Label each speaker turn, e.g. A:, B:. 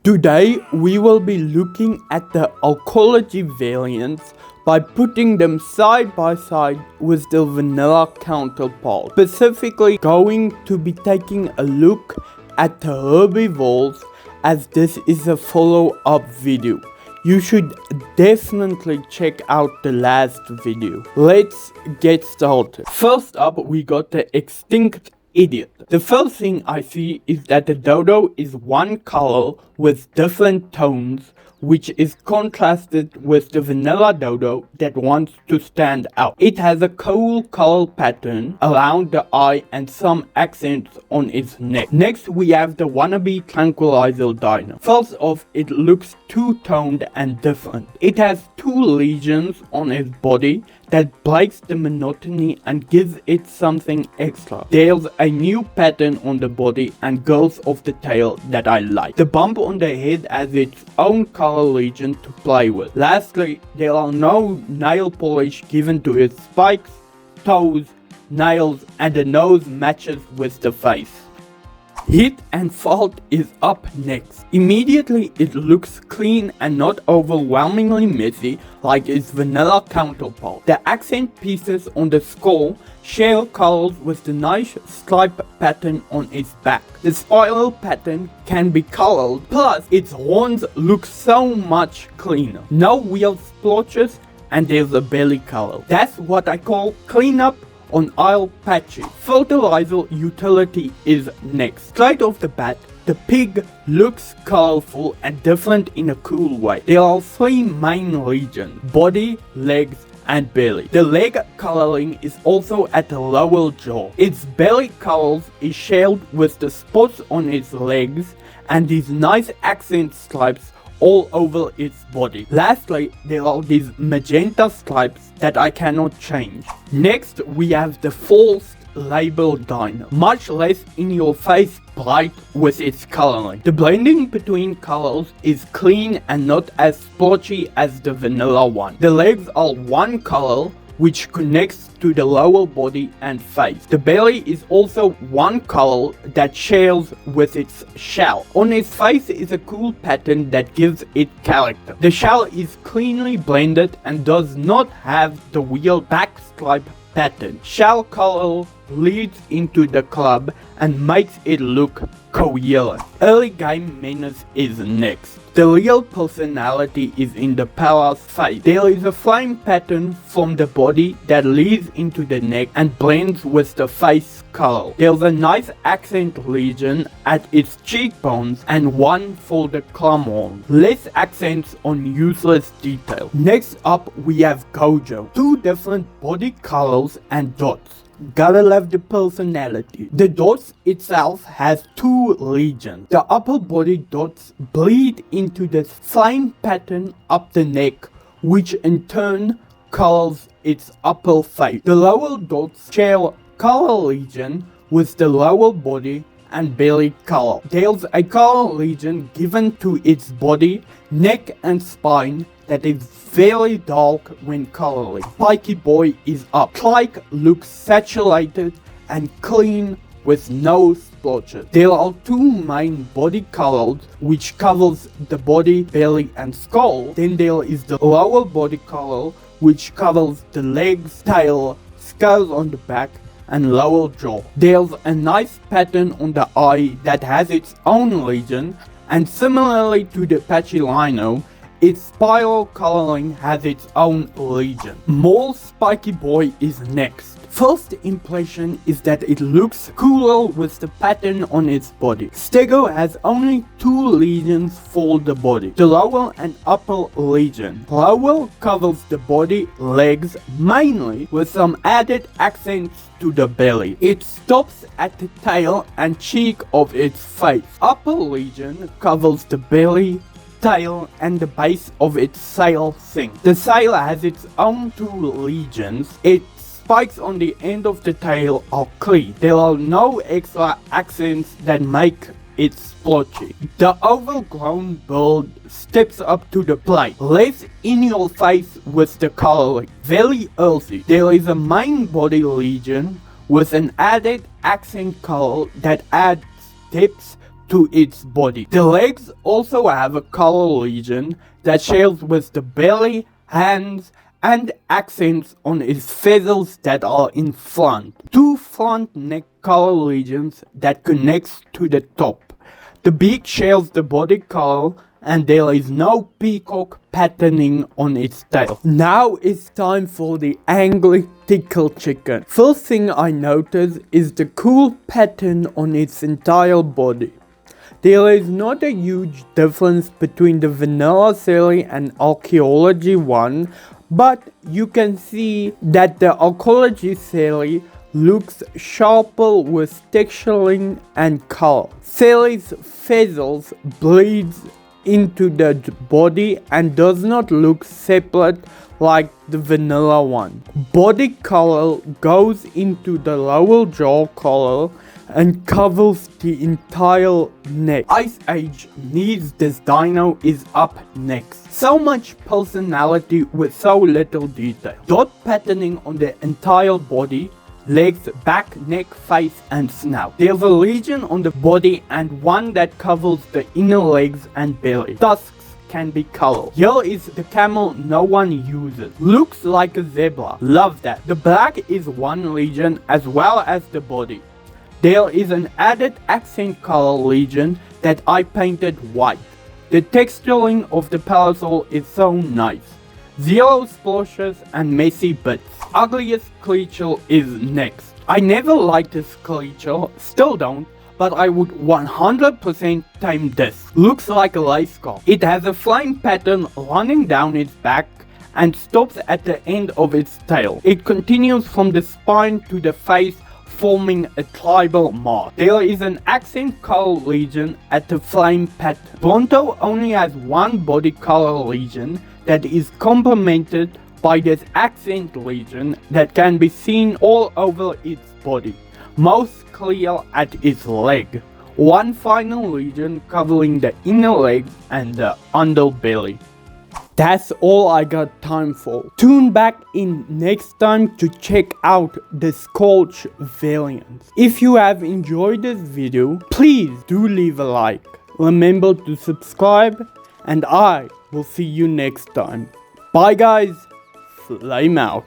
A: Today we will be looking at the ARKOLOGY variants by putting them side by side with the vanilla counterpart. Specifically going to be taking a look at the herbivores, as this is a follow-up video. You should definitely check out the last video. Let's get started. First up, we got the extinct idiot. The first thing I see is that the dodo is one color with different tones, which is contrasted with the vanilla dodo that wants to stand out. It has a cool color pattern around the eye and some accents on its neck. Next we have the wannabe tranquilizer dino. First off, it looks two-toned and different. It has two lesions on its body that breaks the monotony and gives it something extra. There's a new pattern on the body and girth of the tail that I like. The bump on the head has its own color legion to play with. Lastly, there are no nail polish given to its spikes, toes, nails, and the nose matches with the face. Hit and Fault is up next. Immediately it looks clean and not overwhelmingly messy like its vanilla counterpart. The accent pieces on the skull share colors with the nice stripe pattern on its back. The spiral pattern can be colored, plus its horns look so much cleaner. No weird splotches and there's a belly color. That's what I call cleanup on aisle patches. Fertilizer utility is next. Straight off the bat, the pig looks colorful and different in a cool way. There are three main regions: body, legs, and belly. The leg coloring is also at the lower jaw. Its belly colors is shared with the spots on its legs and these nice accent stripes all over its body. Lastly, there are these magenta stripes that I cannot change. Next, we have the false label dino. Much less in your face bright with its coloring. The blending between colors is clean and not as splotchy as the vanilla one. The legs are one color, which connects to the lower body and face. The belly is also one color that shares with its shell. On its face is a cool pattern that gives it character. The shell is cleanly blended and does not have the weird back stripe pattern. Shell color leads into the club and makes it look coherent. Early game menace is next. The real personality is in the Pala's face. There is a flame pattern from the body that leads into the neck and blends with the face color. There's a nice accent legion at its cheekbones and one for the clumhorn. Less accents on useless detail. Next up we have Gojo. Two different body colors and dots. Gotta love the personality. The dots itself has two legions. The upper body dots bleed into the flame pattern up the neck, which in turn colors its upper face. The lower dots share color legion with the lower body and belly color. There's a color legion given to its body, neck and spine that is very dark when coloring. Spiky Boy is up. Trike looks saturated and clean with no splotches. There are two main body colors which covers the body, belly and skull. Then there is the lower body color which covers the legs, tail, scales on the back and lower jaw. There's a nice pattern on the eye that has its own legion, and similarly to the Pachylino, its spiral coloring has its own legion. More Spiky Boy is next. First impression is that it looks cooler with the pattern on its body. Stego has only two legions for the body, the lower and upper legion. Lower covers the body, legs mainly, with some added accents to the belly. It stops at the tail and cheek of its face. Upper legion covers the belly, tail and the base of its sail thing. The sail has its own two legions. Its spikes on the end of the tail are clean. There are no extra accents that make it splotchy. The overgrown bird steps up to the plate, less in your face with the coloring. Very earthy. There is a main body legion with an added accent color that adds depth to its body. The legs also have a color region that shares with the belly, hands, and accents on its feathers that are in front. Two front neck color regions that connects to the top. The beak shares the body color, and there is no peacock patterning on its tail. Now it's time for the angry tickle chicken. First thing I notice is the cool pattern on its entire body. There is not a huge difference between the vanilla series and ARKOLOGY one, but you can see that the ARKOLOGY series looks sharper with texturing and color. Series feathers bleeds into the body and does not look separate like the vanilla one. Body color goes into the lower jaw color and covers the entire neck. Ice Age needs this dino is up next. So much personality with so little detail. Dot patterning on the entire body, legs, back, neck, face, and snout. There's a region on the body and one that covers the inner legs and belly. Tusks can be colored. Here is the camel no one uses. Looks like a zebra. Love that. The black is one region as well as the body. There is an added accent color region that I painted white. The texturing of the parasol is so nice. Zero splashes and messy bits. Ugliest creature is next. I never liked this creature, still don't, but I would 100% tame this. Looks like a lace scarf. It has a flame pattern running down its back and stops at the end of its tail. It continues from the spine to the face, forming a tribal mark. There is an accent color region at the flame pattern. Bronto only has one body color region that is complemented by this accent region that can be seen all over its body, most clear at its leg. One final region covering the inner leg and the underbelly. That's all I got time for. Tune back in next time to check out the Scorch variants. If you have enjoyed this video, please do leave a like. Remember to subscribe, and I will see you next time. Bye guys, flame out.